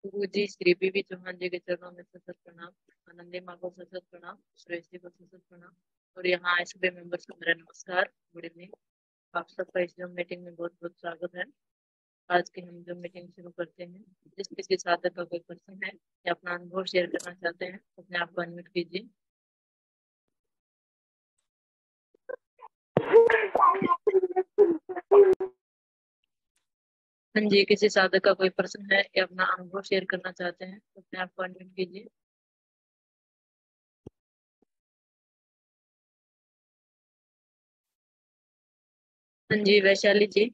गुरु जी श्री बीबी चौहान जी के चरणों में सतत प्रणाम। आनंदी माँ को सतत प्रणाम। सुरेश जी को सतत प्रणाम। और यहाँ आए सभी मेंबर्स को मेरा नमस्कार, गुड इवनिंग। आप सबका इस जूम मीटिंग में बहुत बहुत स्वागत है। आज की हम जूम मीटिंग शुरू करते हैं। जिस किसी साधक का कोई प्रश्न है या अपना अनुभव शेयर करना चाहते हैं, अपने आप को अनम्यूट कीजिए। हाँ जी, किसी साधक का कोई प्रश्न है या अपना अनुभव शेयर करना चाहते हैं, अपने आप को अनम्यूट कीजिए। हाँ जी, वैशाली जी,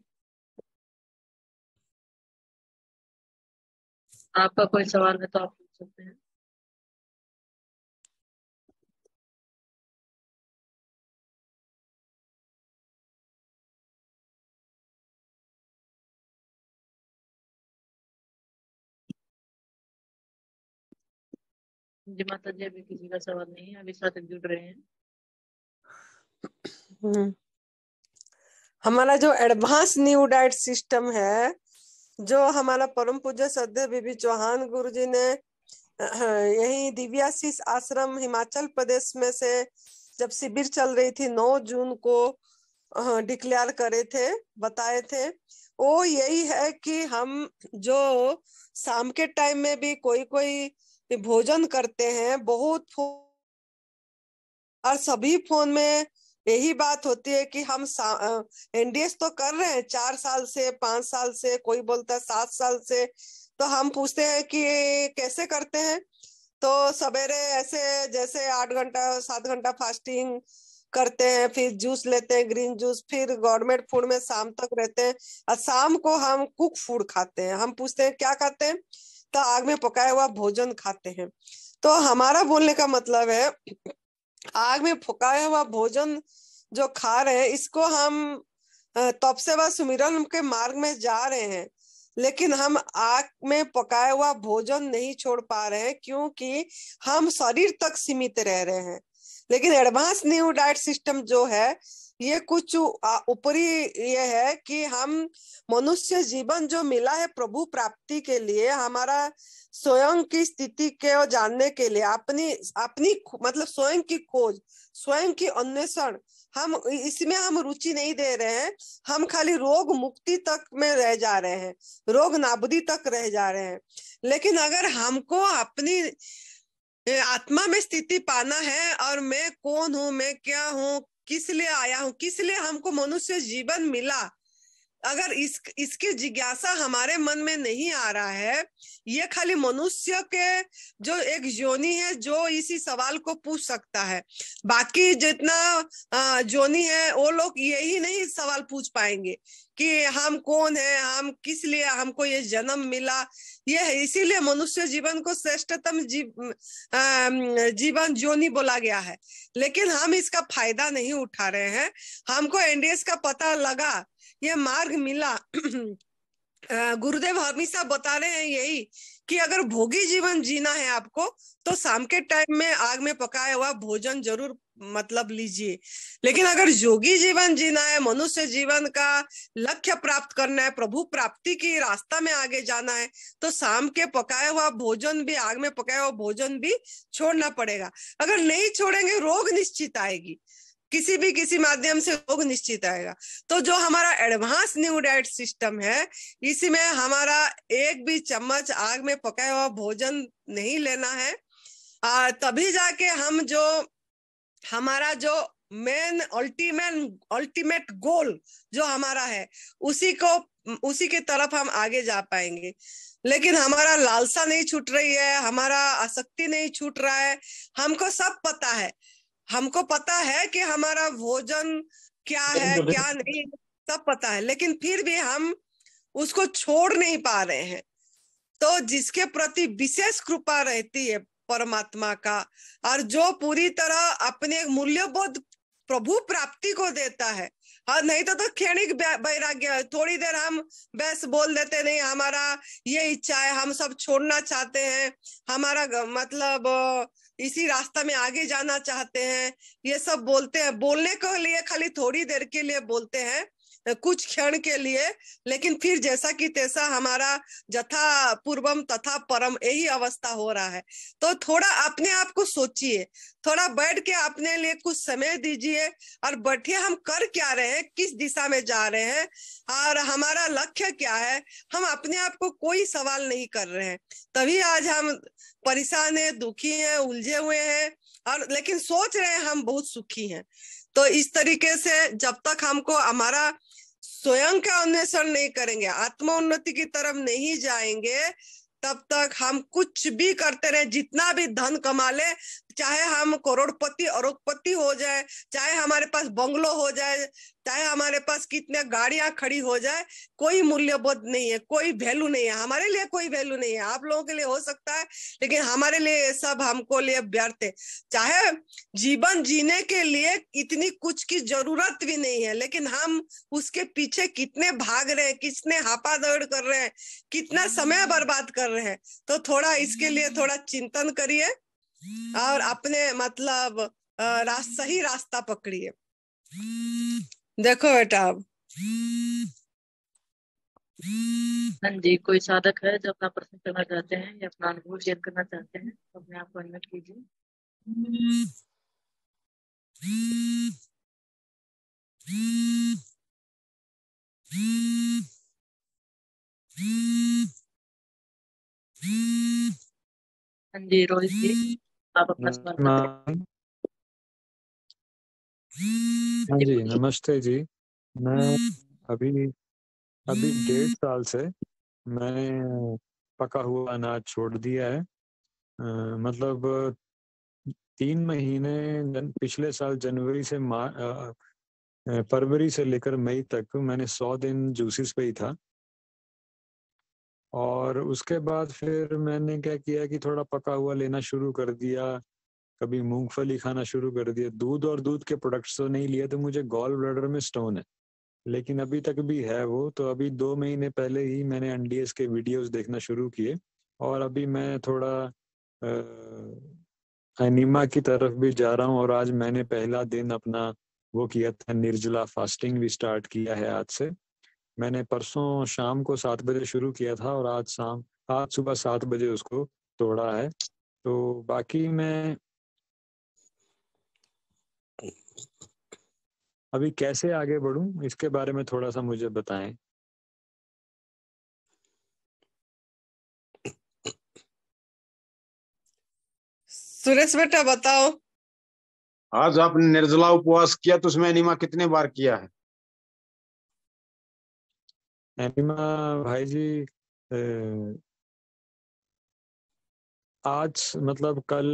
आपका कोई सवाल है तो आप पूछ सकते हैं। जी माता जी, अभी किसी का सवाल नहीं है, अभी साधक जुड़ रहे हैं। हमारा जो एडवांस न्यू डाइट सिस्टम है, जो हमारा परम पूज्य श्रद्धेय बीबी चौहान गुरु जी ने यही दिव्याशीष आश्रम हिमाचल प्रदेश में से जब शिविर चल रही थी 9 जून को डिक्लेयर करे थे, बताए थे, वो यही है कि हम जो शाम के टाइम में भी कोई कोई भोजन करते हैं, बहुत और सभी फोन में यही बात होती है कि हम एनडीएस तो कर रहे हैं 4 साल से, 5 साल से, कोई बोलता है 7 साल से। तो हम पूछते हैं कि कैसे करते हैं, तो सवेरे ऐसे जैसे 8 घंटा 7 घंटा फास्टिंग करते हैं, फिर जूस लेते हैं, ग्रीन जूस, फिर गवर्नमेंट फूड में शाम तक रहते हैं, और शाम को हम कुक फूड खाते हैं। हम पूछते हैं क्या खाते हैं, तो आग में पकाया हुआ भोजन खाते हैं। तो हमारा बोलने का मतलब है, आग में पकाया हुआ भोजन जो खा रहे हैं, इसको हम तपस्या सुमिरन के मार्ग में जा रहे हैं, लेकिन हम आग में पकाया हुआ भोजन नहीं छोड़ पा रहे हैं, क्योंकि हम शरीर तक सीमित रह रहे हैं। लेकिन एडवांस न्यू डाइट सिस्टम जो है, ये कुछ ऊपरी ये है कि हम मनुष्य जीवन जो मिला है प्रभु प्राप्ति के लिए, हमारा स्वयं की स्थिति के जानने के लिए, अपनी अपनी मतलब स्वयं की खोज, स्वयं की अन्वेषण, हम इसमें हम रुचि नहीं दे रहे हैं। हम खाली रोग मुक्ति तक में रह जा रहे हैं, रोग नाबुदी तक रह जा रहे हैं। लेकिन अगर हमको अपनी आत्मा में स्थिति पाना है, और मैं कौन हूँ, मैं क्या हूँ, किस लिए आया हूँ, किस लिए हमको मनुष्य जीवन मिला, अगर इसकी जिज्ञासा हमारे मन में नहीं आ रहा है, ये खाली मनुष्य के जो एक योनि है जो इसी सवाल को पूछ सकता है। बाकी जितना जोनी है वो लोग यही नहीं सवाल पूछ पाएंगे कि हम कौन है, हम किस लिए हमको ये जन्म मिला। ये है, इसीलिए मनुष्य जीवन को श्रेष्ठतम जीवन जोनी बोला गया है। लेकिन हम इसका फायदा नहीं उठा रहे हैं। हमको एनडीएस का पता लगा, ये मार्ग मिला। गुरुदेव हमेशा बता रहे हैं यही कि अगर भोगी जीवन जीना है आपको, तो शाम के टाइम में आग में पकाया हुआ भोजन जरूर मतलब लीजिए। लेकिन अगर योगी जीवन जीना है, मनुष्य जीवन का लक्ष्य प्राप्त करना है, प्रभु प्राप्ति की रास्ता में आगे जाना है, तो शाम के पकाया हुआ भोजन भी, आग में पकाया हुआ भोजन भी छोड़ना पड़ेगा। अगर नहीं छोड़ेंगे, रोग निश्चित आएगी, किसी माध्यम से रोग निश्चित आएगा। तो जो हमारा एडवांस न्यू डाइट सिस्टम है, इसमें हमारा एक भी चम्मच आग में पकाया हुआ भोजन नहीं लेना है। तभी जाके हम जो हमारा जो मेन अल्टीमेट गोल जो हमारा है, उसी के तरफ हम आगे जा पाएंगे। लेकिन हमारा लालसा नहीं छूट रही है, हमारा आसक्ति नहीं छूट रहा है। हमको सब पता है, हमको पता है कि हमारा भोजन क्या है क्या नहीं, सब पता है, लेकिन फिर भी हम उसको छोड़ नहीं पा रहे हैं। तो जिसके प्रति विशेष कृपा रहती है परमात्मा का, और जो पूरी तरह अपने मूल्यबोध प्रभु प्राप्ति को देता है, और नहीं तो क्षणिक वैराग्य है। थोड़ी देर हम बस बोल देते, नहीं हमारा ये इच्छा है, हम सब छोड़ना चाहते हैं, हमारा मतलब इसी रास्ता में आगे जाना चाहते हैं, ये सब बोलते हैं। बोलने के लिए खाली थोड़ी देर के लिए बोलते हैं, कुछ क्षण के लिए, लेकिन फिर जैसा कि तैसा हमारा जथा पूर्वम तथा परम यही अवस्था हो रहा है। तो थोड़ा अपने आप को सोचिए, थोड़ा बैठ के अपने लिए कुछ समय दीजिए और बैठिए, हम कर क्या रहे हैं, किस दिशा में जा रहे हैं और हमारा लक्ष्य क्या है। हम अपने आप को कोई सवाल नहीं कर रहे हैं, तभी आज हम परेशान है, दुखी हैं, उलझे हुए हैं, और लेकिन सोच रहे हैं हम बहुत सुखी हैं। तो इस तरीके से जब तक हमको हमारा स्वयं का अन्वेषण नहीं करेंगे, आत्मोन्नति की तरफ नहीं जाएंगे, तब तक हम कुछ भी करते रहे, जितना भी धन कमा ले, चाहे हम करोड़पति अरबपति हो जाए, चाहे हमारे पास बंगलो हो जाए, चाहे हमारे पास कितने गाड़ियां खड़ी हो जाए, कोई मूल्यबोध नहीं है, कोई वैल्यू नहीं है। हमारे लिए कोई वैल्यू नहीं है, आप लोगों के लिए हो सकता है, लेकिन हमारे लिए ये सब हमको लिए व्यर्थ है। चाहे जीवन जीने के लिए इतनी कुछ की जरूरत भी नहीं है, लेकिन हम उसके पीछे कितने भाग रहे हैं, कितने हापा दौड़ कर रहे हैं, कितना समय बर्बाद कर रहे हैं। तो थोड़ा इसके लिए थोड़ा चिंतन करिए और अपने मतलब सही रास्ता पकड़िए। देखो बेटा, अब हाँ जी, कोई साधक है जो अपना प्रश्न करना चाहते हैं या अपना अनुभव शेयर करना चाहते हैं तो अपने आप को अनम्यूट कीजिए। हाँ जी, रोहित जी, आप अपना सवाल बताइए। हाँ जी जी, बोलिए। नमस्ते जी। मैं अभी अभी 1.5 साल से मैंने पका हुआ अनाज छोड़ दिया है। मतलब 3 महीने पिछले साल जनवरी से फरवरी से लेकर मई तक मैंने 100 दिन जूसेस पे ही था। और उसके बाद फिर मैंने क्या किया कि थोड़ा पका हुआ लेना शुरू कर दिया, कभी मूंगफली खाना शुरू कर दिया। दूध और दूध के प्रोडक्ट्स तो नहीं लिए, तो मुझे गॉल ब्लैडर में स्टोन है, लेकिन अभी तक भी है वो। तो अभी 2 महीने पहले ही मैंने एनडीएस के वीडियोस देखना शुरू किए, और अभी मैं थोड़ा एनीमा की तरफ भी जा रहा हूँ। और आज मैंने पहला दिन अपना वो किया था, निर्जला फास्टिंग भी स्टार्ट किया है आज से। मैंने परसों शाम को 7 बजे शुरू किया था, और आज सुबह 7 बजे उसको तोड़ा है। तो बाकी मैं अभी कैसे आगे बढ़ूं, इसके बारे में थोड़ा सा मुझे बताएं। सुरेश बेटा बताओ। आज आपने निर्जला उपवास किया तो उसमें एनिमा कितने बार किया है? एनिमा भाई जी, आज मतलब कल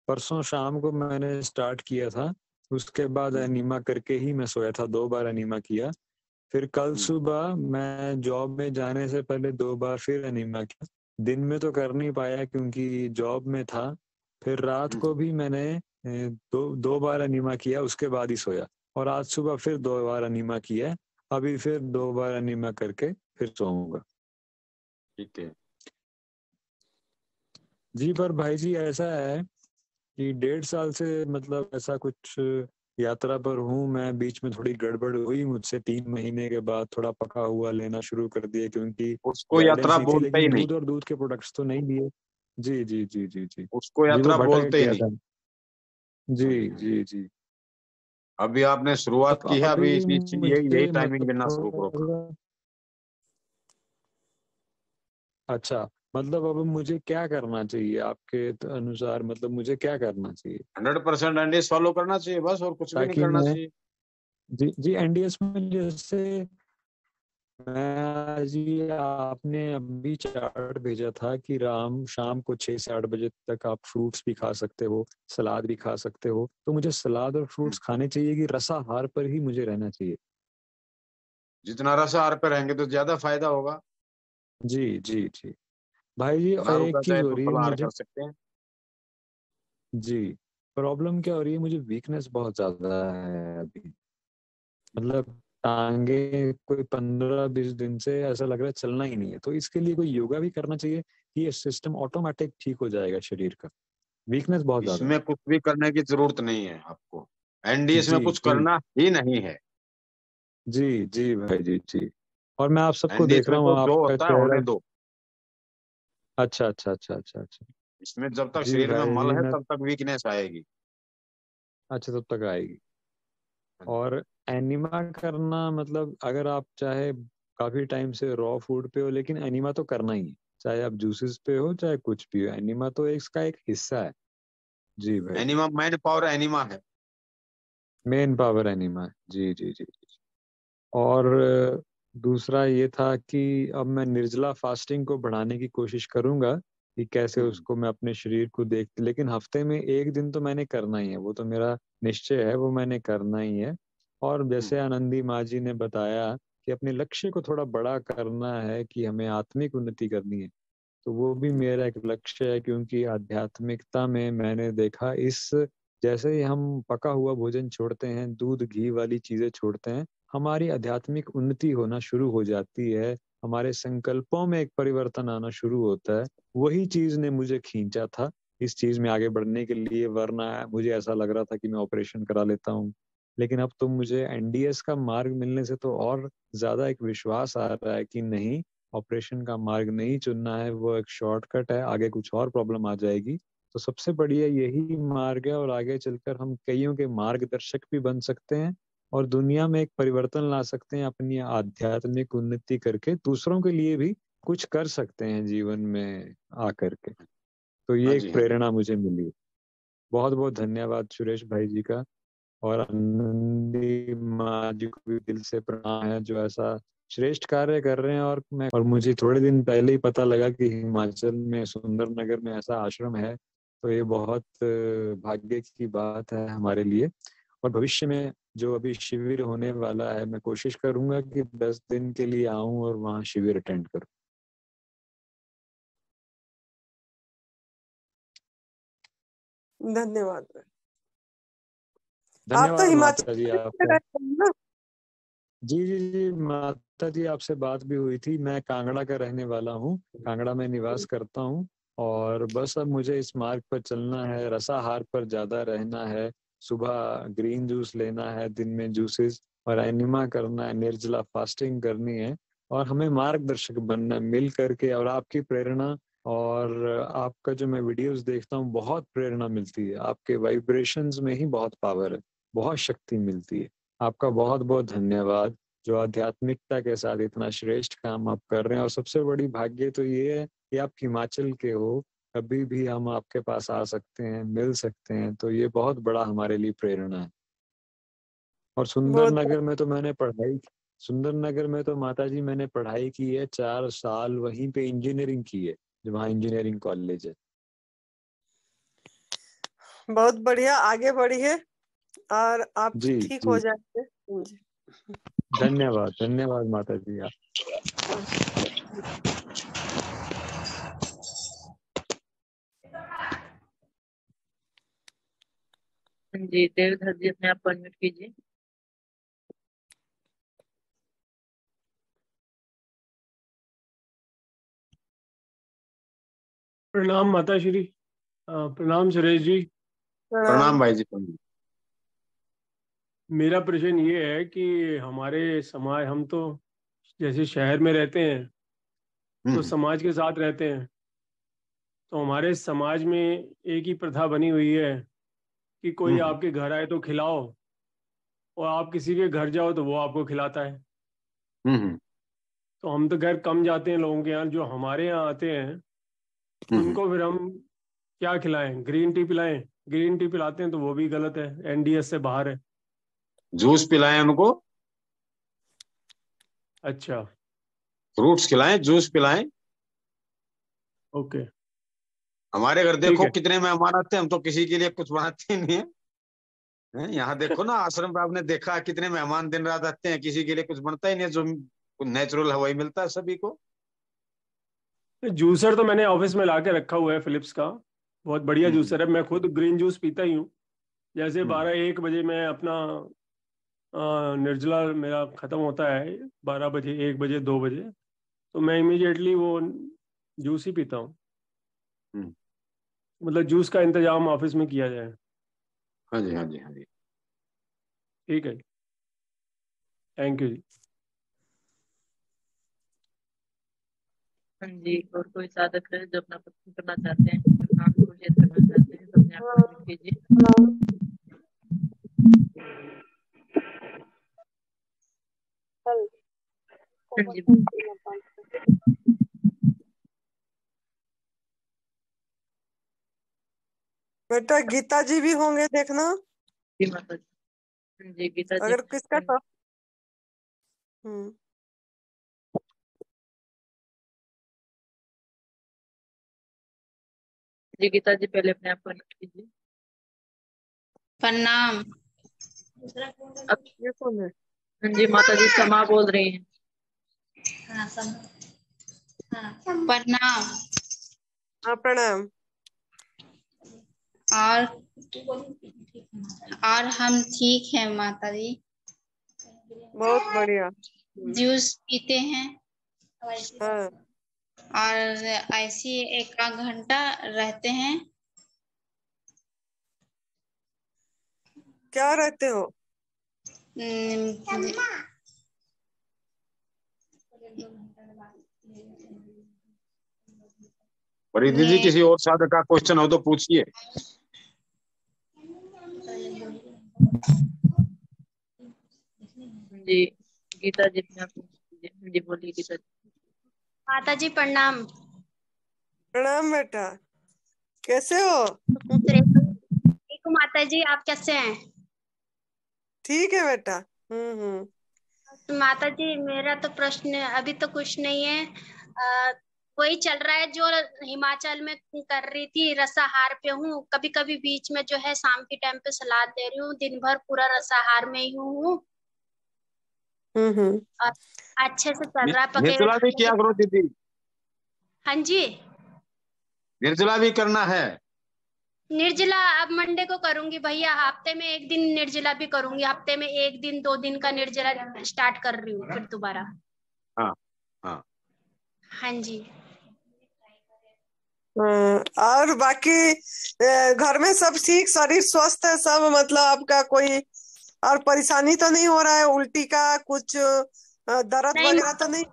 परसों शाम को मैंने स्टार्ट किया था। उसके बाद एनीमा करके ही मैं सोया था, 2 बार एनीमा किया। फिर कल सुबह मैं जॉब में जाने से पहले 2 बार फिर एनीमा किया। दिन में तो कर नहीं पाया क्योंकि जॉब में था। फिर रात को भी मैंने दो बार एनीमा किया, उसके बाद ही सोया। और आज सुबह फिर 2 बार एनीमा किया, अभी फिर 2 बार एनीमा करके फिर सोऊंगा। ठीक है जी। पर भाई जी ऐसा है कि 1.5 साल से मतलब ऐसा कुछ यात्रा पर हूँ मैं। बीच में थोड़ी गड़बड़ हुई मुझसे, 3 महीने के बाद थोड़ा पका हुआ लेना शुरू कर दिया, क्योंकि उसको गाइडेंस यात्रा ही थी, बोलते ही लेकिन नहीं। दूध और दूध के प्रोडक्ट्स तो नहीं लिए। जी जी जी जी जी उसको जी वो यात्रा भटक बोलते ही गया नहीं। था। जी जी जी। अभी आपने शुरुआत तो की है, अभी अभी यही मुझे टाइमिंग मतलब देना शुरू करो। थोड़ा अच्छा, मतलब अब मुझे क्या करना चाहिए आपके अनुसार, मतलब मुझे क्या करना चाहिए 100% एनडीएस फॉलो करना चाहिए बस, और कुछ भी नहीं ताकि करना मैं। चाहिए। जी जी, एनडीएस में जैसे मैं आज ही आपने अभी चार्ट भेजा था कि राम शाम को 6 से 8 बजे तक आप फ्रूट्स भी खा सकते हो, सलाद भी खा सकते हो। तो मुझे सलाद और फ्रूट्स खाने चाहिए कि रसाहार पर ही मुझे रहना चाहिए? जितना रसाहार पे रहेंगे तो ज्यादा फायदा होगा। जी जी जी। भाई जी ना एक रुका चीज चाहे हो तो रही है फलाहार मुझे। कर सकते हैं। जी। प्रॉब्लम क्या हो रही है, मुझे वीकनेस बहुत ज्यादा है अभी। मतलब टांगे कोई 15-20 दिन से ऐसा लग रहा है चलना ही नहीं है। तो इसके लिए कोई योगा भी करना चाहिए कि ये सिस्टम ऑटोमेटिक ठीक हो जाएगा शरीर का? वीकनेस बहुत ज्यादा है। इसमें कुछ भी करने की जरूरत नहीं है आपको, एनडीएस में जी कुछ जी करना ही नहीं है। जी जी भाई जी जी। और मैं आप सबको एनडीएस देख में रहा हूँ, तो जो आपका होता है होने चेहरा। दो। अच्छा अच्छा अच्छा अच्छा अच्छा। इसमें जब तक जी शरीर में भाई मल जी है मैं। तब तक वीकनेस आएगी। अच्छा, तब तक आएगी। हाँ जी। और एनिमा करना मतलब अगर आप चाहे काफी टाइम से रॉ फूड पे हो, लेकिन एनिमा तो करना ही है, चाहे आप जूसेस पे हो चाहे कुछ भी हो, एनिमा तो इसका एक हिस्सा है। जी भाई जी। एनिमा मैन पावर एनिमा है। मेन पावर एनिमा है। जी जी जी। और दूसरा ये था कि अब मैं निर्जला फास्टिंग को बढ़ाने की कोशिश करूंगा कि कैसे हम्म, उसको मैं अपने शरीर को देख, लेकिन हफ्ते में एक दिन तो मैंने करना ही है, वो तो मेरा निश्चय है, वो मैंने करना ही है। और जैसे हम्म, आनंदी माँ जी ने बताया कि अपने लक्ष्य को थोड़ा बड़ा करना है, कि हमें आत्मिक उन्नति करनी है, तो वो भी मेरा एक लक्ष्य है। क्योंकि आध्यात्मिकता में मैंने देखा, इस जैसे ही हम पका हुआ भोजन छोड़ते हैं, दूध घी वाली चीजें छोड़ते हैं, हमारी आध्यात्मिक उन्नति होना शुरू हो जाती है, हमारे संकल्पों में एक परिवर्तन आना शुरू होता है। वही चीज ने मुझे खींचा था इस चीज में आगे बढ़ने के लिए, वरना मुझे ऐसा लग रहा था कि मैं ऑपरेशन करा लेता हूँ। लेकिन अब तो मुझे एनडीएस का मार्ग मिलने से तो और ज्यादा एक विश्वास आ रहा है कि नहीं, ऑपरेशन का मार्ग नहीं चुनना है, वो एक शॉर्टकट है, आगे कुछ और प्रॉब्लम आ जाएगी। तो सबसे बढ़िया यही मार्ग है, और आगे चलकर हम कईयों के मार्गदर्शक भी बन सकते हैं, और दुनिया में एक परिवर्तन ला सकते हैं, अपनी आध्यात्मिक उन्नति करके दूसरों के लिए भी कुछ कर सकते हैं जीवन में आकर के। तो हाँ ये एक जी, हाँ जी। प्रेरणा मुझे मिली। बहुत बहुत धन्यवाद सुरेश भाई जी का। और आनंदी माँ जी को भी दिल से प्रणाम है, जो ऐसा श्रेष्ठ कार्य कर रहे हैं। और मुझे थोड़े दिन पहले ही पता लगा कि हिमाचल में सुंदरनगर में ऐसा आश्रम है, तो ये बहुत भाग्य की बात है हमारे लिए। और भविष्य में जो अभी शिविर होने वाला है, मैं कोशिश करूंगा कि 10 दिन के लिए आऊं और वहाँ शिविर अटेंड करूं। धन्यवाद। आप तो धन्यवाद माता जी हिमाचल में आपका। रहते हैं ना? जी जी जी माता जी, आपसे बात भी हुई थी। मैं कांगड़ा का रहने वाला हूँ, कांगड़ा में निवास करता हूँ। और बस अब मुझे इस मार्ग पर चलना है, रसाहार पर ज्यादा रहना है, सुबह ग्रीन जूस लेना है, दिन में जूसेस, और एनिमा करना है, निर्जला फास्टिंग करनी है। और हमें मार्गदर्शक बनना है मिल करके। और आपकी प्रेरणा और आपका जो मैं वीडियोस देखता हूँ, बहुत प्रेरणा मिलती है, आपके वाइब्रेशंस में ही बहुत पावर है, बहुत शक्ति मिलती है। आपका बहुत बहुत धन्यवाद, जो आध्यात्मिकता के साथ इतना श्रेष्ठ काम आप कर रहे हैं। और सबसे बड़ी भाग्य तो ये है कि आप हिमाचल के हो, कभी भी हम आपके पास आ सकते हैं, मिल सकते हैं, तो ये बहुत बड़ा हमारे लिए प्रेरणा है। और बहुत बहुत सुंदर नगर में तो माता जी मैंने पढ़ाई की है, 4 साल वहीं पे इंजीनियरिंग की है, जो वहाँ इंजीनियरिंग कॉलेज है। बहुत बढ़िया, आगे बढ़िए और आप जी ठीक हो जी। जाएंगे जी। धन्यवाद धन्यवाद माता जी आप। हाँ जी, देवधर जी अपने आप अनम्यूट कीजिए। प्रणाम माता श्री। प्रणाम सुरेश जी। प्रणाम। प्रणाम भाई जी, प्रणाम। मेरा प्रश्न ये है कि हमारे समाज, हम तो जैसे शहर में रहते हैं तो हम्म, समाज के साथ रहते हैं, तो हमारे समाज में एक ही प्रथा बनी हुई है कि कोई हम्म, आपके घर आए तो खिलाओ, और आप किसी के घर जाओ तो वो आपको खिलाता है। हम्म, तो हम तो घर कम जाते हैं लोगों के यहाँ, जो हमारे यहाँ आते हैं हम्म। उनको फिर हम क्या खिलाएं? ग्रीन टी पिलाएं? ग्रीन टी पिलाते हैं तो वो भी गलत है, एनडीएस से बाहर है। जूस पिलाएं उनको, अच्छा। फ्रूट्स खिलाएं, जूस पिलाएं। ओके। हमारे घर ठीक देखो है। कितने मेहमान आते हैं, हम तो किसी के लिए कुछ बनाते ही नहीं है। यहाँ देखो ना, आश्रम पे आपने देखा कितने मेहमान दिन रात आते हैं, किसी के लिए कुछ बनता ही नहीं है, जो नेचुरल हवाई मिलता है सभी को। जूसर तो मैंने ऑफिस में ला के रखा हुआ है, फिलिप्स का। बहुत बढ़िया हम्म, जूसर है, मैं खुद ग्रीन जूस पीता ही हूँ। जैसे हम्म, 12-1 बजे मैं अपना निर्जला मेरा ख़त्म होता है 12 बजे, 1 बजे, 2 बजे, तो मैं इमीडिएटली वो जूस ही पीता हूँ। मतलब जूस का इंतजाम ऑफिस में किया जाए। हाँ जी, हाँ जी, हाँ जी। ठीक है, थैंक यू जी। हाँ जी, और कोई साधक है जो अपना प्रश्न करना चाहते हैं, अपना अनुभव शेयर करना चाहते हैं, तो अपने आप को unmute कीजिए। हाँ जी, बेटा गीता जी भी होंगे, देखना जी माता जी। हाँ जी, गीता जी। अगर किसका तो। जी गीता जी, पहले अपने आप को unmute कीजिए। प्रणाम। अब ये कौन है? हाँ जी, माता जी समा बोल रही हैं। प्रणाम। हाँ प्रणाम। और हम ठीक हैं माता जी। बहुत बढ़िया। जूस पीते हैं हाँ, और ऐसे 1 घंटा रहते हैं। क्या रहते हो? परिधि जी, किसी और साधक का क्वेश्चन हो तो पूछिए। जी गीता जी, अपने आप को unmute कीजिए। हाँ जी, बोलिए गीता जी। माता जी प्रणाम। प्रणाम बेटा, कैसे हो? ठीक हूँ माता जी, आप कैसे हैं? ठीक है बेटा। माता जी मेरा तो प्रश्न अभी तो कुछ नहीं है। वही चल रहा है जो हिमाचल में कर रही थी, रसाहार पे हूँ। कभी कभी बीच में जो है शाम के टाइम पे सलाद ले रही हूँ, दिन भर पूरा रसाहार में ही हूँ। और अच्छे से चल रहा है। निर्जला भी किया करो दीदी, हाँ जी, निर्जला भी करना है। निर्जला अब मंडे को करूंगी भैया। हफ्ते में 1 दिन निर्जला भी करूंगी। हफ्ते में 1 दिन 2 दिन का निर्जला स्टार्ट कर रही हूँ फिर दोबारा। हाँ हाँ। हाँ जी। और बाकी घर में सब ठीक, शरीर स्वस्थ है सब? मतलब आपका कोई और परेशानी तो नहीं हो रहा है? उल्टी का कुछ दर्द नहीं, वगैरह तो नहीं?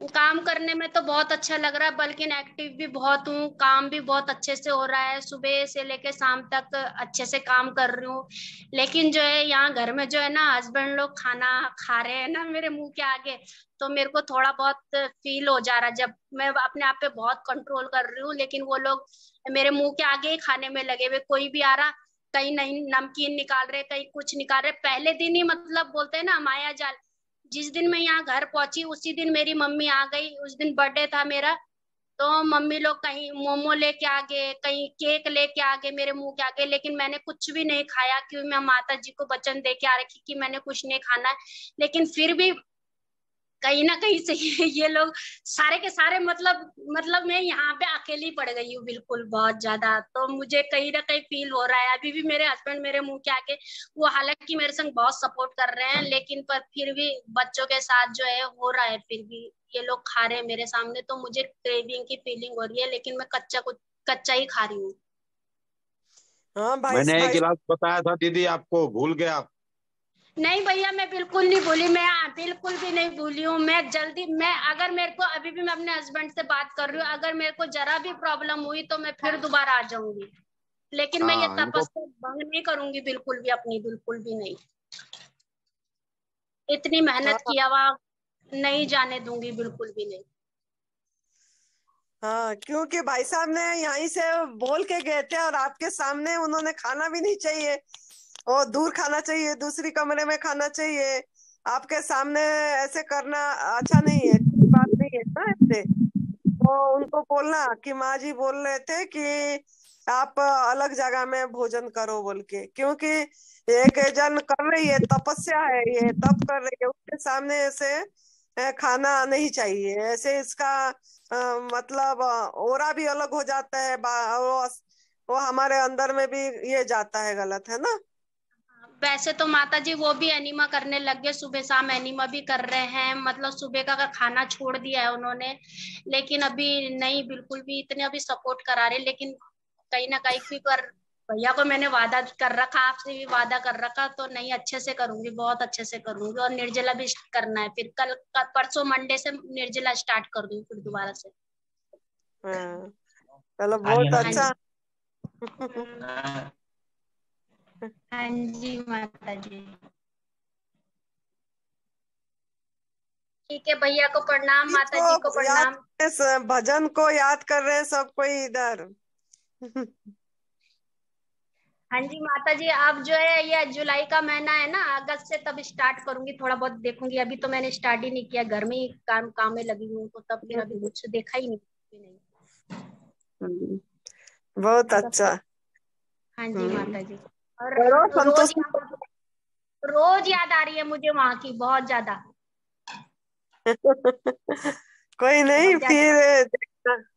काम करने में तो बहुत अच्छा लग रहा है, बल्कि एक्टिव भी बहुत हूँ। काम भी बहुत अच्छे से हो रहा है, सुबह से लेके शाम तक अच्छे से काम कर रही हूँ। लेकिन जो है यहाँ घर में जो है ना, हस्बैंड लोग खाना खा रहे हैं ना मेरे मुंह के आगे, तो मेरे को थोड़ा बहुत फील हो जा रहा है। जब मैं अपने आप पे बहुत कंट्रोल कर रही हूँ, लेकिन वो लोग मेरे मुंह के आगे ही खाने में लगे हुए। कोई भी आ रहा, कहीं नहीं नमकीन निकाल रहे, कहीं कुछ निकाल रहे। पहले दिन ही मतलब बोलते हैं ना माया जाल, जिस दिन मैं यहाँ घर पहुंची उसी दिन मेरी मम्मी आ गई। उस दिन बर्थडे था मेरा, तो मम्मी लोग कहीं मोमो लेके आ गए, कहीं केक लेके आ गए मेरे मुंह के आगे। लेकिन मैंने कुछ भी नहीं खाया, क्योंकि मैं माता जी को वचन दे के आ रखी कि मैंने कुछ नहीं खाना है। लेकिन फिर भी कहीं ना कहीं से ये लोग सारे के सारे मतलब मैं यहाँ पे अकेली पड़ गई हूँ बिल्कुल, बहुत ज्यादा। तो मुझे कहीं ना कहीं फील हो रहा है। अभी भी मेरे हस्बैंड मेरे मुंह के आके, वो हालांकि मेरे संग बहुत सपोर्ट कर रहे हैं, लेकिन पर फिर भी बच्चों के साथ जो है हो रहा है। फिर भी ये लोग खा रहे हैं मेरे सामने, तो मुझे क्रेविंग की फीलिंग हो रही है, लेकिन मैं कच्चा ही खा रही हूँ। हाँ भाई मैंने एक भाई। गिलास बताया था दीदी, आपको भूल गए आप? नहीं भैया, मैं बिल्कुल नहीं भूली। मैं बिल्कुल भी नहीं भूली हूँ। मैं अगर मेरे को अभी भी, मैं अपने हस्बैंड से बात कर रही हूँ, अगर मेरे को जरा भी प्रॉब्लम हुई तो मैं फिर दोबारा आ जाऊंगी। लेकिन मैं ये हाँ, इनको तपस्या भंग नहीं करूंगी बिल्कुल भी अपनी, बिल्कुल भी नहीं। इतनी मेहनत हाँ किया हुआ नहीं जाने दूंगी, बिल्कुल भी नहीं। हाँ, क्योंकि भाई साहब ने यहीं से बोल के गए थे और आपके सामने उन्होंने खाना भी नहीं चाहिए, और दूर खाना चाहिए, दूसरी कमरे में खाना चाहिए। आपके सामने ऐसे करना अच्छा नहीं है, ठीक बात नहीं है ना ऐसे। तो उनको बोलना कि माँ जी बोल रहे थे कि आप अलग जगह में भोजन करो बोल के, क्योंकि एक जन कर रही है, तपस्या है, ये तप कर रही है, उसके सामने ऐसे खाना नहीं चाहिए ऐसे। इसका मतलब ओरा भी अलग हो जाता है, वो हमारे अंदर में भी ये जाता है, गलत है ना? वैसे तो माता जी वो भी एनीमा करने लग गए, सुबह शाम एनीमा भी कर रहे हैं, मतलब सुबह का खाना छोड़ दिया है उन्होंने, लेकिन अभी नहीं बिल्कुल भी इतने अभी सपोर्ट करा रहे, लेकिन कहीं ना कहीं भी पर भैया को मैंने वादा कर रखा, आपसे भी वादा कर रखा, तो नहीं अच्छे से करूंगी, बहुत अच्छे से करूंगी। और निर्जला भी करना है, फिर कल परसों मंडे से निर्जला स्टार्ट कर दूंगी फिर दोबारा से। हाँ, चलो बहुत अच्छा। हाँ जी माता जी। ठीक है, भैया को प्रणाम, माता जी को प्रणाम। भजन को याद कर रहे हैं सब कोई इधर। हाँ जी माता जी, अब जो है ये जुलाई का महीना है ना, अगस्त से तब स्टार्ट करूंगी, थोड़ा बहुत देखूंगी, अभी तो मैंने स्टार्ट ही नहीं किया, घर में ही काम में लगी हूँ, तो तब फिर अभी कुछ देखा ही नहीं। बहुत अच्छा। हाँ जी माता जी। और रोज याद आ रही है मुझे वहाँ की, बहुत ज्यादा। कोई नहीं, फिर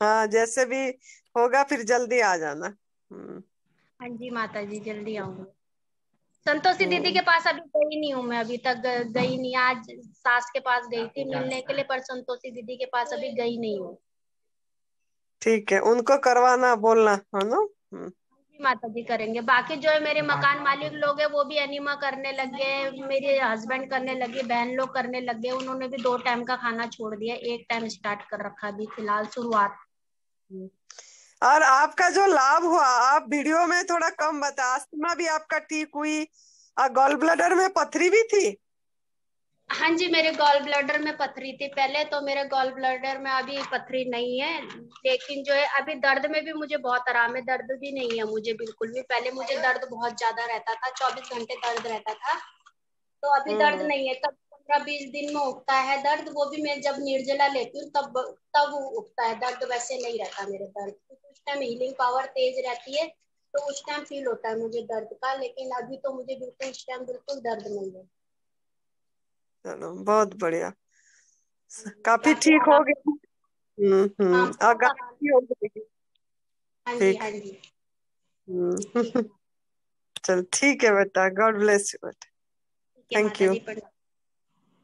हाँ जैसे भी होगा फिर जल्दी आ जाना। हाँ जी माता जी, जल्दी आऊंगी। संतोषी दीदी के पास अभी गई नहीं हूँ मैं, अभी तक गई नहीं, आज सास के पास गई थी मिलने के लिए, पर संतोषी दीदी के पास अभी गई नहीं हूँ। ठीक है, उनको करवाना बोलना है ना। माता जी करेंगे। बाकी जो है मेरे मकान मालिक लोग हैं वो भी एनीमा करने लगे, मेरे हस्बैंड करने लगे, बहन लोग करने लगे, उन्होंने भी 2 टाइम का खाना छोड़ दिया, 1 टाइम स्टार्ट कर रखा अभी फिलहाल शुरुआत। और आपका जो लाभ हुआ, आप वीडियो में थोड़ा कम बता, अस्थमा भी आपका ठीक हुई और गॉल ब्लैडर में पथरी भी थी। हाँ जी, मेरे गॉल ब्लैडर में पथरी थी पहले, तो मेरे गॉल ब्लैडर में अभी पथरी नहीं है, लेकिन जो है अभी दर्द में भी मुझे बहुत आराम है, दर्द भी नहीं है मुझे बिल्कुल भी। पहले मुझे दर्द बहुत ज्यादा रहता था, 24 घंटे दर्द रहता था, तो अभी दर्द नहीं है। तब 15-20 दिन में उठता है दर्द, वो भी मैं जब निर्जला लेती हूँ तब उठता है दर्द, वैसे नहीं रहता मेरे दर्द। उस टाइम हीलिंग पावर तेज रहती है, तो उस टाइम फील होता है मुझे दर्द का, लेकिन अभी तो मुझे बिल्कुल इस टाइम बिल्कुल दर्द नहीं है। चलो बहुत बढ़िया, काफी ठीक हो गया। हो गई। हाँ जी, हाँ जी। चल ठीक है बेटा, गॉड ब्लेस यू बेटा, थैंक यू,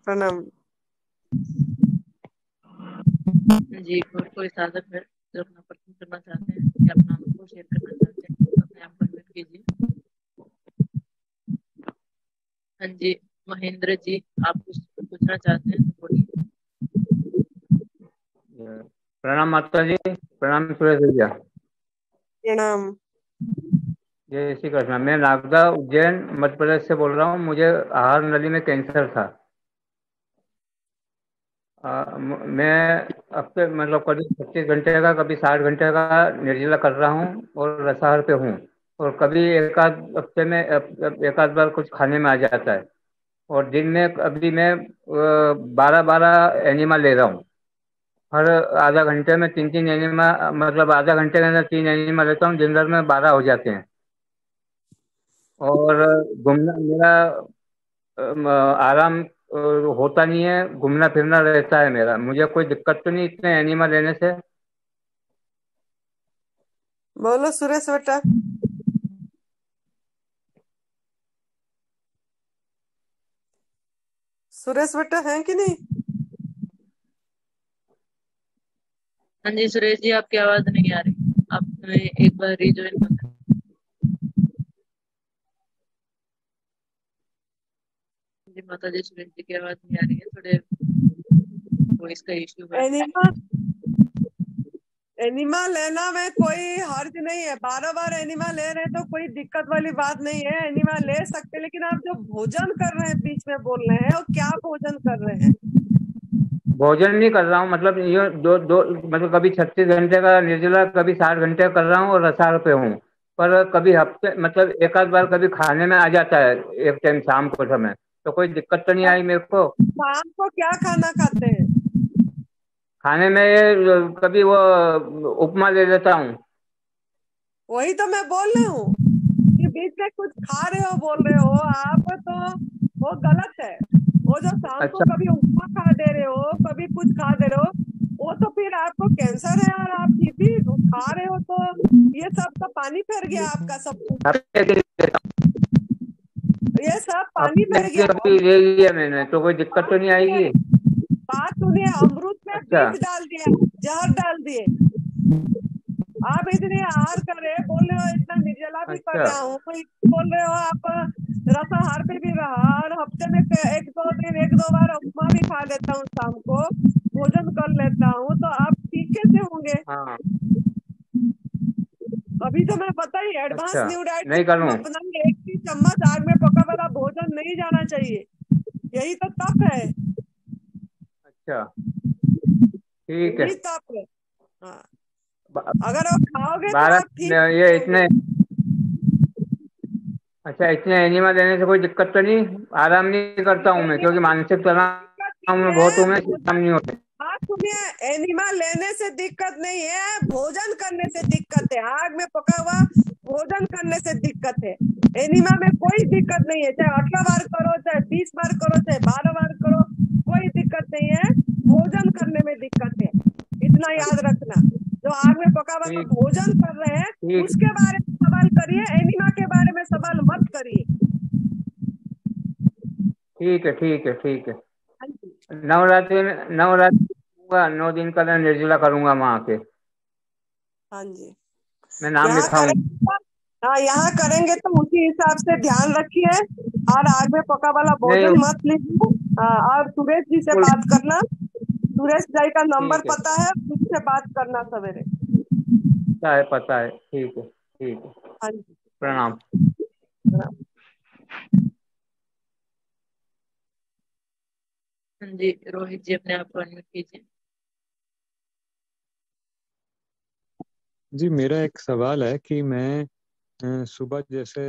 प्रणाम। जी, और कोई साधक है जो अपना प्रश्न करना चाहते हैं या अपना अनुभव शेयर करना चाहते हैं, अपने आप पर म्यूट कीजिए। हाँ जी, महेंद्र जी, आप कुछ पूछना चाहते हैं तो बोलिए। प्रणाम माता जी, प्रणाम सुरेश भैया। प्रणाम। जय श्री कृष्ण। मैं नागदा उज्जैन मध्य प्रदेश से बोल रहा हूँ। मुझे आहार नली में कैंसर था। मैं हफ्ते मतलब कभी 25 घंटे का, कभी 60 घंटे का निर्जला कर रहा हूँ और रसाहार पे हूँ, और कभी एक आध हफ्ते में एक आध बार कुछ खाने में आ जाता है, और दिन में अभी मैं 12 एनिमा ले रहा हूँ। हर आधा घंटे में 3 एनिमा, मतलब आधा घंटे के अंदर 3 एनिमा लेता हूँ, दिन भर में 12 हो जाते हैं। और घूमना मेरा आराम होता नहीं है, घूमना फिरना रहता है मेरा। मुझे कोई दिक्कत तो नहीं इतने एनिमा लेने से? बोलो सुरेश बेटा। सुरेश बेटा है कि नहीं? हाँ जी सुरेश जी, आपकी आवाज नहीं आ रही, आप एक बार रिज्वाइन कर दें। जी माता जी, सुरेश जी की आवाज नहीं आ रही है, थोड़े वॉइस का इश्यू है। एनिमा लेना में कोई हर्ज नहीं है, 12 बार एनिमा ले रहे हैं तो कोई दिक्कत वाली बात नहीं है, एनिमा ले सकते। लेकिन आप जो भोजन कर रहे हैं बीच में बोल रहे हैं, और क्या भोजन कर रहे हैं? भोजन नहीं कर रहा हूँ, मतलब ये दो मतलब कभी 36 घंटे का निर्जला, कभी 60 घंटे कर रहा हूँ और रसाहार पे हूँ। पर कभी हफ्ते मतलब एक आध बार कभी खाने में आ जाता है एक टाइम शाम को समय, तो कोई दिक्कत तो नहीं आई मेरे को। शाम को क्या खाना खाते हैं? खाने में ये कभी वो उपमा ले लेता हूँ। वही तो मैं बोल रही हूँ कि बीच में कुछ खा रहे हो बोल रहे हो आप, तो वो गलत है। वो जो शाम को कभी उपमा खा दे रहे हो, कभी कुछ खा दे रहे हो, वो तो फिर आपको कैंसर है, और आप फिर भी खा रहे हो, तो ये सब तो पानी फेर गया आपका सब कुछ। ये पानी पड़ गया, अभी ले लिया मैंने, तो कोई दिक्कत तो नहीं आएगी? बात सुनिए, अमृत में अच्छा। विष डाल दिया, जहर डाल दिए। आप इतने आहार कर रहे, बोल रहे हो इतना निर्जला भी कर अच्छा। रहा हूँ, कोई बोल रहे हो आप रसाहार पे भी रहा, और हफ्ते में एक दो बार उपमा भी खा लेता हूँ, शाम को भोजन कर लेता हूँ, तो आप ठीक कैसे होंगे? हाँ, अभी तो मैं पता ही एडवांस अच्छा, न्यू डाइट नहीं करूँ। अपना 1 चम्मच आग में पका वाला भोजन नहीं जाना चाहिए, यही तो तप है। अच्छा, ठीक है। यही तप है। हाँ, अगर आप खाओगे तो भारत आप ठीक ये होगे। इतने, अच्छा, इतने एनिमा देने से कोई दिक्कत तो नहीं? आराम नहीं करता हूँ मैं, क्योंकि मानसिक तनाव में बहुत हूँ मैं, काम नहीं होता। हाँ सुनिए, एनिमा लेने से दिक्कत नहीं है, भोजन करने से दिक्कत है, आग में पका हुआ भोजन करने से दिक्कत है। एनिमा में कोई दिक्कत नहीं है, चाहे 18 बार करो, चाहे 20 बार करो, चाहे 12 बार करो, कोई दिक्कत नहीं है, भोजन करने में दिक्कत है, इतना याद रखना। जो आग में पका हुआ ठीक। भोजन कर रहे हैं ठीक। उसके बारे में सवाल करिए, एनिमा के बारे में सवाल मत करिए। ठीक है, ठीक है, ठीक है। हाँ जी। नवरात्रि में 9 दिन का मैं निर्जला करूंगा वहाँ के। हाँ जी, मैं नाम यहाँ लिखाऊंगा। करेंगे, हाँ यहाँ करेंगे तो उसी हिसाब से ध्यान रखिए, और आग में पका वाला भोजन नहीं, मत लीजिए। हाँ, और सुरेश जी से बात करना, सुरेश जी का नंबर ठीक है। पता है, उससे बात करना सवेरे। पता है, ठीक है, ठीक है। हाँ जी, प्रणाम। हाँ जी, रोहित जी अपने आप को अनम्यूट कीजिए। जी, मेरा एक सवाल है कि मैं सुबह जैसे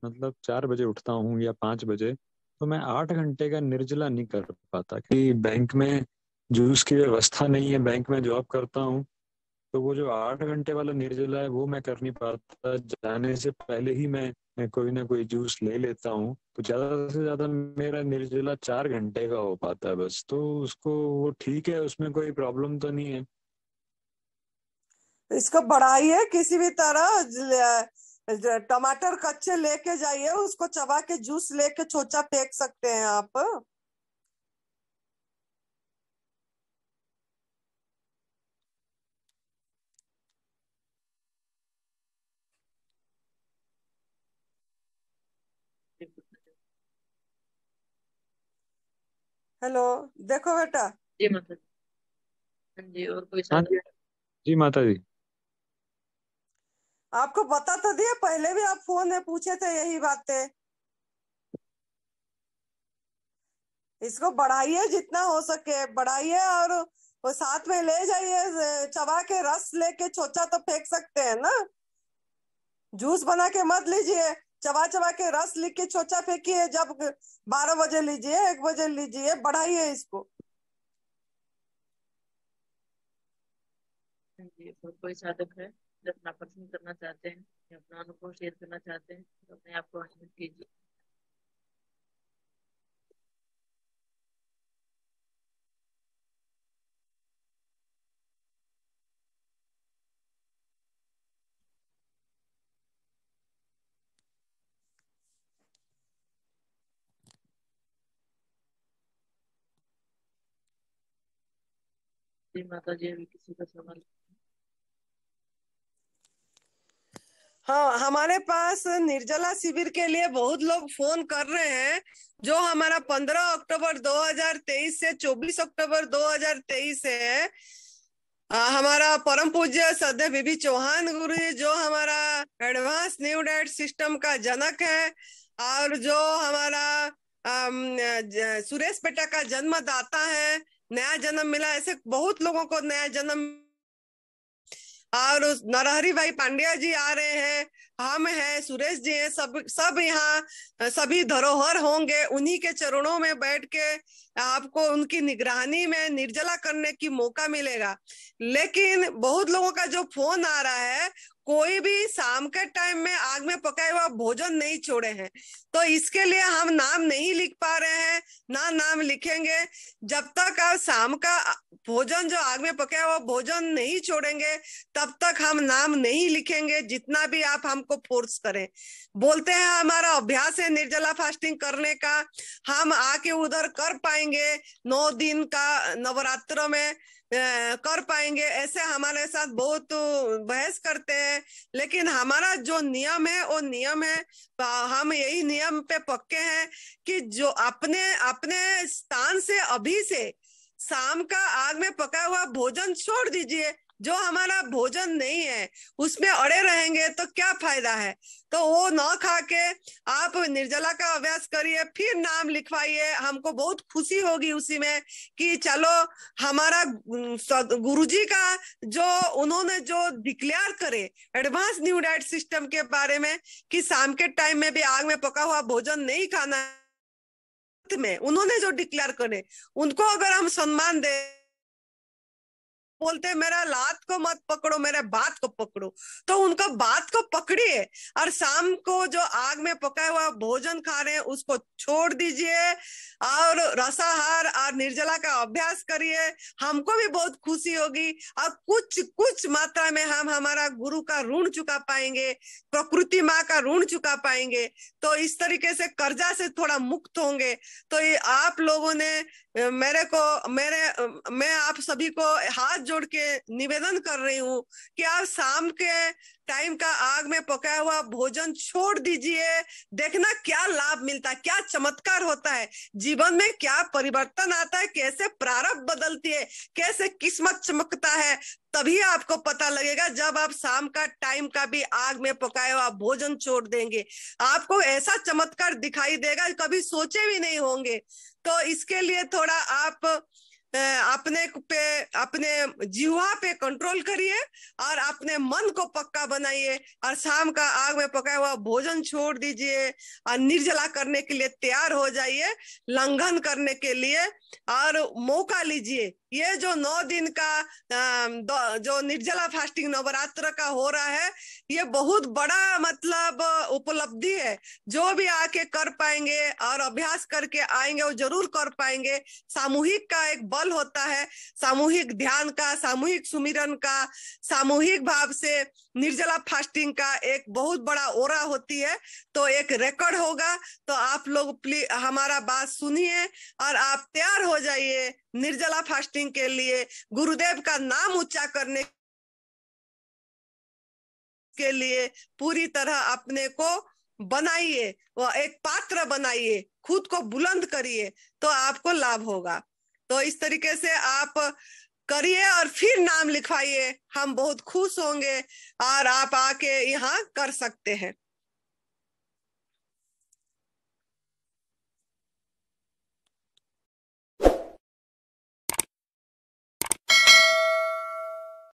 मतलब 4 बजे उठता हूँ या 5 बजे, तो मैं 8 घंटे का निर्जला नहीं कर पाता कि बैंक में जूस की व्यवस्था नहीं है, बैंक में जॉब करता हूँ, तो वो जो 8 घंटे वाला निर्जला है वो मैं कर नहीं पाता। जाने से पहले ही मैं कोई ना कोई जूस ले लेता हूँ, तो ज्यादा से ज्यादा मेरा निर्जला 4 घंटे का हो पाता है बस। तो उसको वो ठीक है, उसमें कोई प्रॉब्लम तो नहीं है? इसको बढ़ाइए किसी भी तरह, टमाटर कच्चे लेके जाइए, उसको चबा के जूस लेके छोचा फेंक सकते हैं आप। हेलो, देखो बेटा। जी माता जी। हाँ जी, और कोई हाँ साधन? जी। जी माता जी। आपको बता तो दिया, पहले भी आप फोन में पूछे थे यही बातें। इसको बढ़ाइए, जितना हो सके बढ़ाइए, और वो साथ में ले जाइए, चबा के रस लेके छोचा तो फेंक सकते हैं ना, जूस बना के मत लीजिए, चबा चबा के रस लिख के छोचा फेंकिए, जब 12 बजे लीजिए, 1 बजे लीजिए, बढ़ाइए इसको। हाँ जी, और कोई साधक है जो अपना प्रश्न करना चाहते हैं या अपना अनुभव शेयर करना चाहते हैं, तो अपने आप को अनम्यूट कीजिए। जी माता जी, अभी किसी का सवाल? हाँ, हमारे पास निर्जला शिविर के लिए बहुत लोग फोन कर रहे हैं। जो हमारा 15 अक्टूबर 2023 से 24 अक्टूबर 2023 है, हमारा परम पूज्य श्रद्धेय बीबी चौहान गुरु जी, जो हमारा एडवांस न्यू डाइट सिस्टम का जनक है, और जो हमारा सुरेश बेटा का जन्मदाता है, नया जन्म मिला, ऐसे बहुत लोगों को नया जन्म, और नरहरि भाई पांड्या जी आ रहे हैं, हम हैं, सुरेश जी हैं, सब यहाँ सभी धरोहर होंगे, उन्हीं के चरणों में बैठ के आपको उनकी निगरानी में निर्जला करने की मौका मिलेगा। लेकिन बहुत लोगों का जो फोन आ रहा है, कोई भी शाम के टाइम में आग में पकाया हुआ भोजन नहीं छोड़े हैं, तो इसके लिए हम नाम नहीं लिख पा रहे हैं, ना नाम लिखेंगे। जब तक आप शाम का भोजन जो आग में पकाया हुआ भोजन नहीं छोड़ेंगे तब तक हम नाम नहीं लिखेंगे, जितना भी आप हमको फोर्स करें। बोलते हैं हमारा अभ्यास है निर्जला फास्टिंग करने का, हम आके उधर कर पाएंगे 9 दिन का नवरात्र में कर पाएंगे, ऐसे हमारे साथ बहुत बहस करते हैं। लेकिन हमारा जो नियम है वो नियम है, हम यही नियम पे पक्के हैं कि जो अपने अपने स्थान से अभी से शाम का आग में पका हुआ भोजन छोड़ दीजिए। जो हमारा भोजन नहीं है उसमें अड़े रहेंगे तो क्या फायदा है। तो वो न खा के आप निर्जला का अभ्यास करिए, फिर नाम लिखवाइए। हमको बहुत खुशी होगी उसी में कि चलो हमारा गुरुजी का जो उन्होंने जो डिक्लेयर करे एडवांस न्यू डाइट सिस्टम के बारे में कि शाम के टाइम में भी आग में पका हुआ भोजन नहीं खाना में, उन्होंने जो डिक्लेयर करे उनको अगर हम सम्मान दे, बोलते मेरा लात को मत पकड़ो मेरे बात को पकड़ो, तो उनको बात को पकड़िए और शाम को जो आग में पकाया हुआ भोजन खा रहे हैं उसको छोड़ दीजिए और रसाहार और निर्जला का अभ्यास करिए। हमको भी बहुत खुशी होगी और कुछ मात्रा में हम हमारा गुरु का ऋण चुका पाएंगे, प्रकृति माँ का ऋण चुका पाएंगे। तो इस तरीके से कर्जा से थोड़ा मुक्त होंगे। तो ये आप लोगों ने मैं आप सभी को हाथ जोड़ के निवेदन कर रही हूँ कि आप शाम के टाइम का आग में पकाया हुआ भोजन छोड़ दीजिए। देखना क्या लाभ मिलता है, क्या चमत्कार होता है जीवन में, क्या परिवर्तन आता है, कैसे प्रारब्ध बदलती है, कैसे किस्मत चमकता है। तभी आपको पता लगेगा जब आप शाम का टाइम का भी आग में पकाया हुआ भोजन छोड़ देंगे। आपको ऐसा चमत्कार दिखाई देगा कभी सोचे भी नहीं होंगे। तो इसके लिए थोड़ा आप अपने जीवा पे कंट्रोल करिए और अपने मन को पक्का बनाइए और शाम का आग में पकाया हुआ भोजन छोड़ दीजिए और निर्जला करने के लिए तैयार हो जाइए, लंघन करने के लिए और मौका लीजिए। ये जो 9 दिन का जो निर्जला फास्टिंग नवरात्र का हो रहा है ये बहुत बड़ा मतलब उपलब्धि है। जो भी आके कर पाएंगे और अभ्यास करके आएंगे वो जरूर कर पाएंगे। सामूहिक का एक बल होता है, सामूहिक ध्यान का, सामूहिक सुमिरन का, सामूहिक भाव से निर्जला फास्टिंग का एक बहुत बड़ा ओरा होती है। तो एक रिकॉर्ड होगा। तो आप लोग प्लीज हमारा बात सुनिए और आप तैयार हो जाइए निर्जला फास्टिंग के लिए। गुरुदेव का नाम ऊंचा करने के लिए पूरी तरह अपने को बनाइए, वो एक पात्र बनाइए, खुद को बुलंद करिए तो आपको लाभ होगा। तो इस तरीके से आप करिए और फिर नाम लिखवाइए, हम बहुत खुश होंगे और आप आके यहाँ कर सकते हैं।